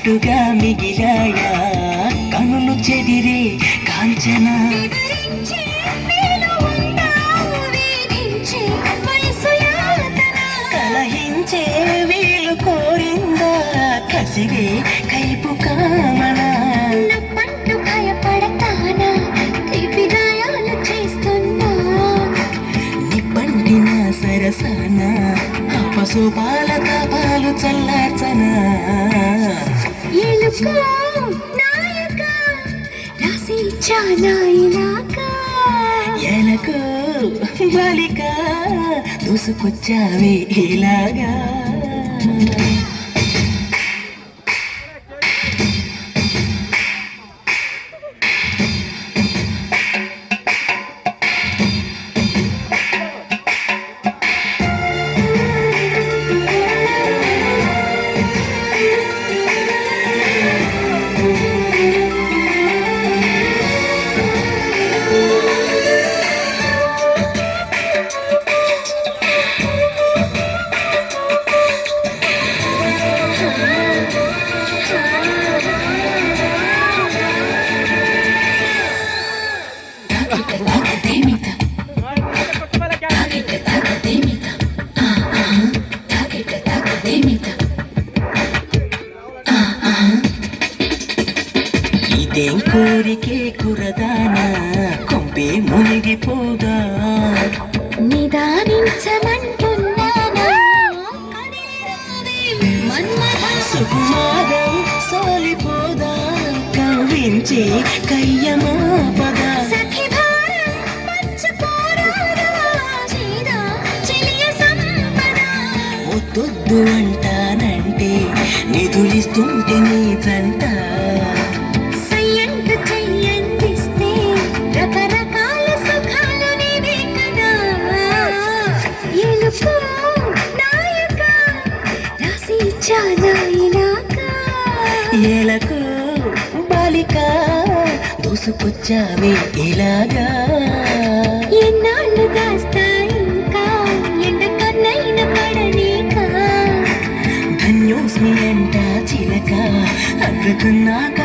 గుట్టుగా మిగిలాయా కనులు చెదిరే కాంచన కలహించే వీలు కోరిందా కసిరే కైపు కామన పంటు భయపడతానా తీపి గాయాలు చేస్తున్నా నిప్పండిన సరసన పశుపాల తాపాలు చల్లార్చనా ఎలుకో నాయక రాసి చానాయినాక ఎలకు బాలిక దూసుకొచ్చావే ఇలాగా ఇదేం కోరికే కురదానా కొంపే మునిగిపోదా నిదానించమంటున్నానా సుకుమారం సోలిపోదా కవ్వించే కయ్యమాపదా సఖి భారం పంచుకోరాదా చేదా చెలియ సంపద ఒత్తొద్దు అంటానంటే నిధులిస్తుంటే నీ జంట సయ్యంట చెయ్యందిస్తే రకరకాల సుఖాలు నీవే కదా ఎలుకో నాయక రాసి చానాయినాక ఎలకు బాలిక దూసుకొచ్చావే ఇలాగా ఎన్నాళ్ళు దాస్తా ఇంకా ఎండ కన్నైన పడనీక ధన్యోస్మి అంట చిలక అందుకున్నాక